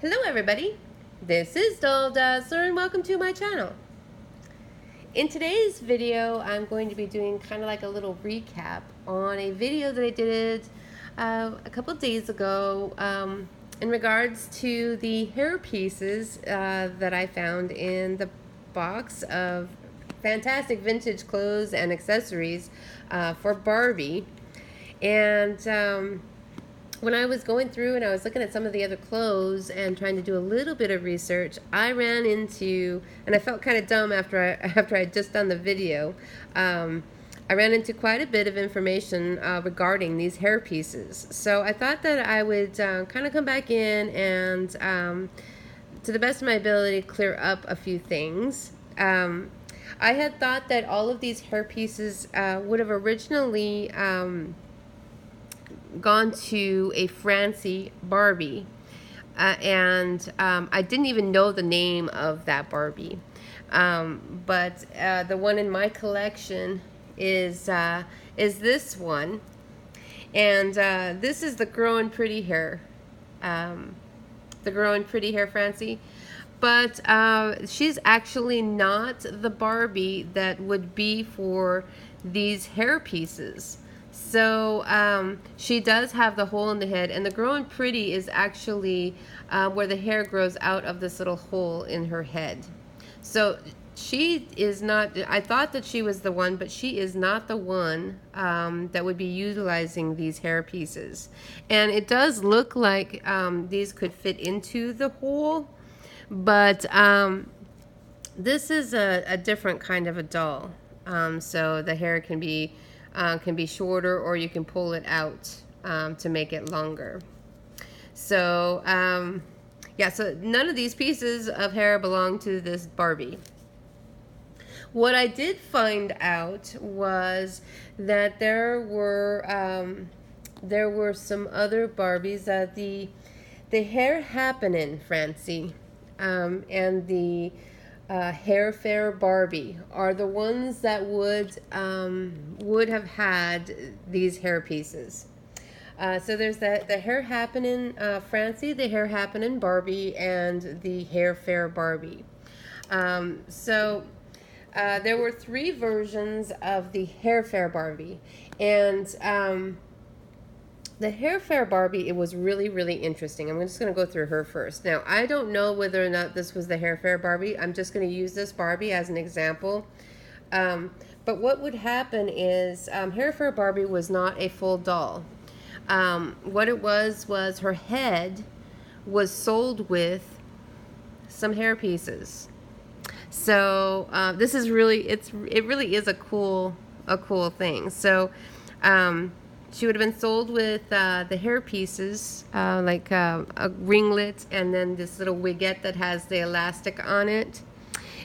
Hello everybody, this is Doll Dazzler and welcome to my channel. In today's video I'm going to be doing kind of like a little recap on a video that I did a couple days ago in regards to the hair pieces that I found in the box of fantastic vintage clothes and accessories for Barbie. And when I was going through and I was looking at some of the other clothes and trying to do a little bit of research, I ran into, and I felt kind of dumb after I had just done the video. I ran into quite a bit of information regarding these hair pieces. So I thought that I would kind of come back in and, to the best of my ability, clear up a few things. I had thought that all of these hair pieces would have originally gone to a Francie Barbie, and I didn't even know the name of that Barbie, but the one in my collection is this one, and this is the Growing Pretty Hair, Francie. But she's actually not the Barbie that would be for these hair pieces. So she does have the hole in the head, and the Growing Pretty is actually where the hair grows out of this little hole in her head. So she is not, I thought that she was the one, but she is not the one that would be utilizing these hair pieces. And it does look like these could fit into the hole, but this is a different kind of a doll. So the hair can be shorter, or you can pull it out to make it longer. So yeah, so none of these pieces of hair belong to this Barbie. What I did find out was that there were some other Barbies. The Hair Happening Francie and the Hair Fair Barbie are the ones that would have had these hair pieces. So there's the Hair Happening Francie, the Hair Happening Barbie, and the Hair Fair Barbie. There were 3 versions of the Hair Fair Barbie, and the Hair Fair Barbie, it was really, really interesting. I'm just going to go through her first. Now, I don't know whether or not this was the Hair Fair Barbie. I'm just going to use this Barbie as an example. But what would happen is Hair Fair Barbie was not a full doll. What it was her head was sold with some hair pieces. So this is really, it really is a cool thing. So she would have been sold with the hair pieces, like a ringlet, and then this little wigette that has the elastic on it,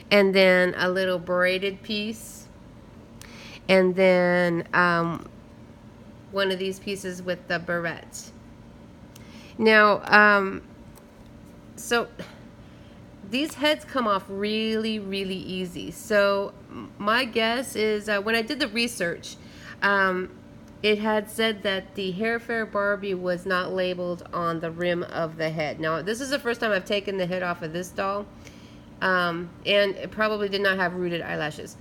and then a little braided piece, and then one of these pieces with the barrette. Now, so these heads come off really, really easy. So my guess is when I did the research, it had said that the Hair Fair Barbie was not labeled on the rim of the head. Now, this is the first time I've taken the head off of this doll, and it probably did not have rooted eyelashes.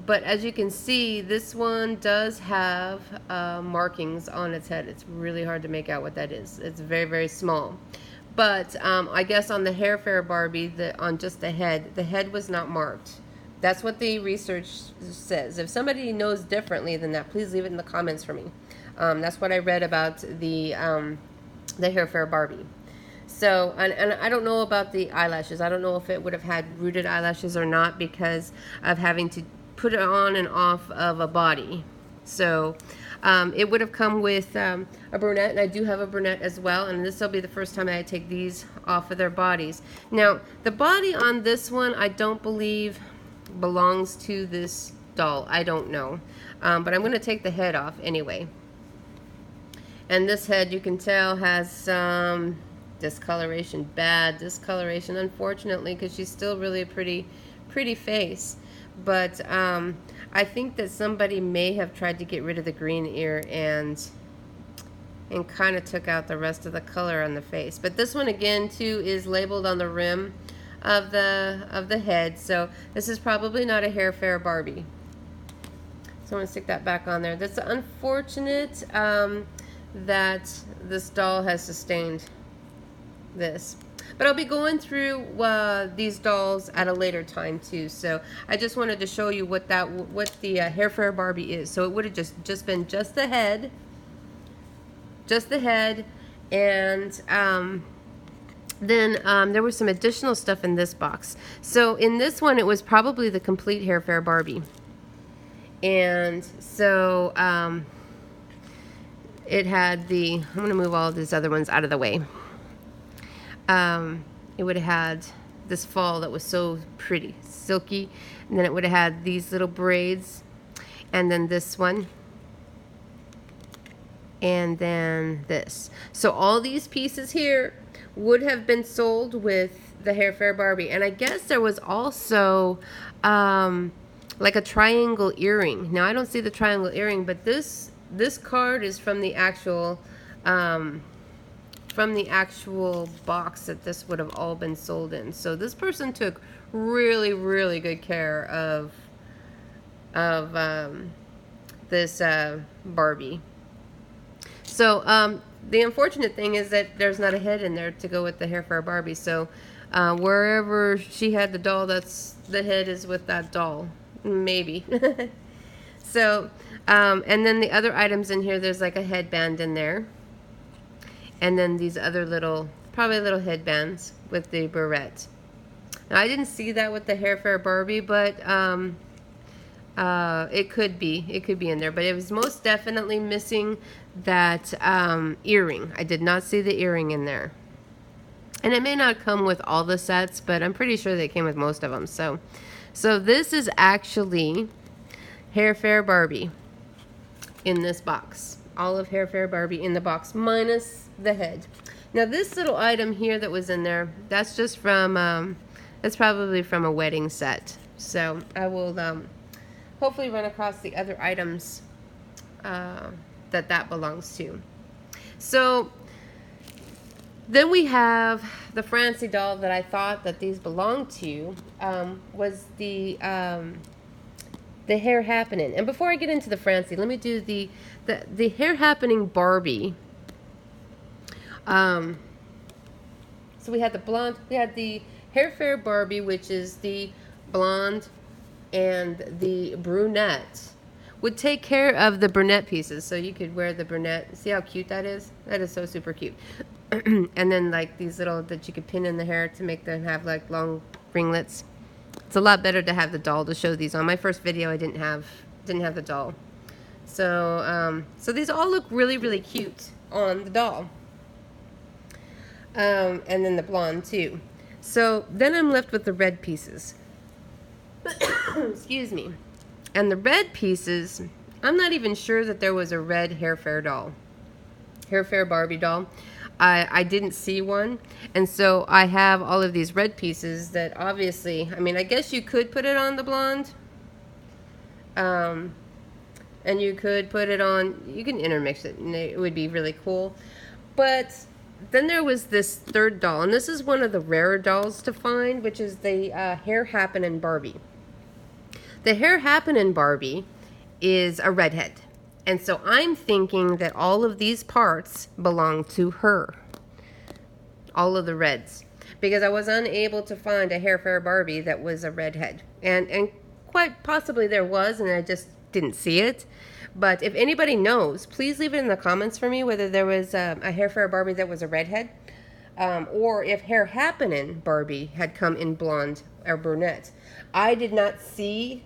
But as you can see, this one does have markings on its head. It's really hard to make out what that is. It's very, very small. But I guess on the Hair Fair Barbie, on just the head was not marked. That's what the research says. If somebody knows differently than that, please leave it in the comments for me. That's what I read about the Hair Fair Barbie. So, and I don't know about the eyelashes. I don't know if it would have had rooted eyelashes or not because of having to put it on and off of a body. So it would have come with a brunette, and I do have a brunette as well, and this will be the first time I take these off of their bodies. Now, the body on this one, I don't believe belongs to this doll. I don't know. But I'm going to take the head off anyway. And this head, you can tell, has some discoloration, bad discoloration, unfortunately, because she's still really a pretty face. But I think that somebody may have tried to get rid of the green ear and and kind of took out the rest of the color on the face. But this one again too is labeled on the rim of the head, so this is probably not a Hair Fair Barbie. So I'm going to stick that back on there. That's unfortunate that this doll has sustained this. But I'll be going through these dolls at a later time too. So I just wanted to show you what the Hair Fair Barbie is. So it would have just been just the head, and then there was some additional stuff in this box. So in this one, it was probably the complete Hair Fair Barbie, and so it had the. I'm going to move all of these other ones out of the way. It would have had this fall that was so pretty, silky, and then it would have had these little braids, and then this one, and then this. So all these pieces here would have been sold with the Hair Fair Barbie, and I guess there was also like a triangle earring. Now I don't see the triangle earring, but this card is from the actual box that this would have all been sold in. So this person took really, really good care of this Barbie. So the unfortunate thing is that there's not a head in there to go with the Hair Fair Barbie. So wherever she had the doll, that's the head is with that doll, maybe. So and then the other items in here, there's like a headband in there. And then these other little, probably little headbands with the barrette. Now, I didn't see that with the Hair Fair Barbie, but it could be in there. But it was most definitely missing that earring. I did not see the earring in there. And it may not come with all the sets, but I'm pretty sure they came with most of them. So this is actually Hair Fair Barbie in this box. All of Hair Fair Barbie in the box, minus the head. Now this little item here that was in there, that's just from, that's probably from a wedding set. So I will hopefully run across the other items that belongs to. So then we have the Francie doll that I thought that these belonged to, was the Hair Happening. And before I get into the Francie, let me do the Hair Happening Barbie. So we had the blonde, we had the Hair Fair Barbie, which is the blonde, and the brunette would take care of the brunette pieces. So you could wear the brunette. See how cute that is? That is so super cute. And then like these little that you could pin in the hair to make them have like long ringlets. It's a lot better to have the doll to show these on. My first video I didn't have the doll. So so these all look really, really cute on the doll. And then the blonde too. So then I'm left with the red pieces. Excuse me. And the red pieces, I'm not even sure that there was a red Hair Fair doll. Hair Fair Barbie doll. I didn't see one. And so I have all of these red pieces that obviously, I mean, I guess you could put it on the blonde. And you could put it on, you can intermix it and it would be really cool. But then there was this third doll, and this is one of the rarer dolls to find, which is the Hair Happening Barbie. The Hair Happening Barbie is a redhead. And so I'm thinking that all of these parts belong to her. All of the reds. Because I was unable to find a Hair Fair Barbie that was a redhead. And quite possibly there was, and I just didn't see it. But if anybody knows, please leave it in the comments for me whether there was a Hair Fair Barbie that was a redhead. Or if Hair Happening Barbie had come in blonde or brunette. I did not see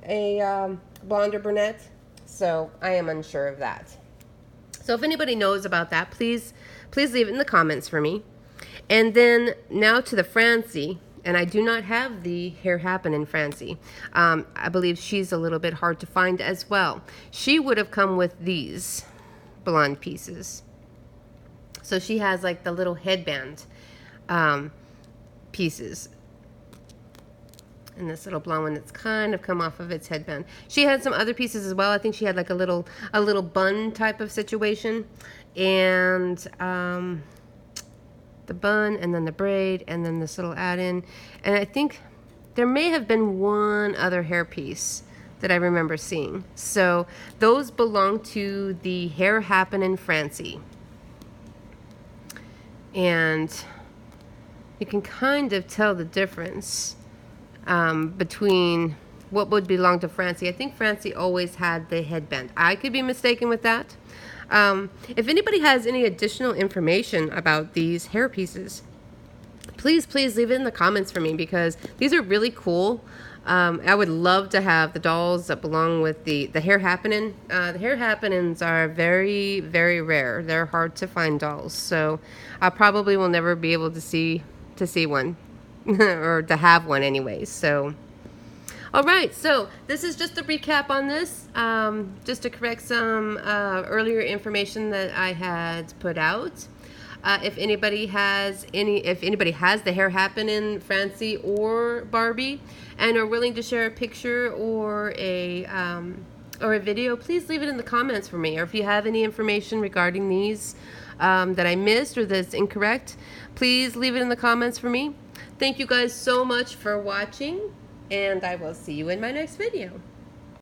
a blonde or brunette, so I am unsure of that. So if anybody knows about that, please leave it in the comments for me. And then now to the Francie, and I do not have the Hair Happening Francie. I believe she's a little bit hard to find as well. She would have come with these blonde pieces. So she has like the little headband pieces. And this little blonde one that's kind of come off of its headband. She had some other pieces as well. I think she had like a little bun type of situation. And the bun, and then the braid, and then this little add-in. And I think there may have been one other hair piece that I remember seeing. So those belong to the Hair Happenin' Francie. And you can kind of tell the difference between what would belong to Francie. I think Francie always had the headband. I could be mistaken with that. If anybody has any additional information about these hair pieces, please leave it in the comments for me, because these are really cool. I would love to have the dolls that belong with the Hair Happenin'. The Hair Happenins are very, very rare. They're hard to find dolls, so I probably will never be able to see one or to have one anyway. So all right, so this is just a recap on this, just to correct some earlier information that I had put out. If anybody has the Hair Happenin' Francie or Barbie and are willing to share a picture or a video, please leave it in the comments for me. Or if you have any information regarding these that I missed or that's incorrect, please leave it in the comments for me. Thank you guys so much for watching, and I will see you in my next video.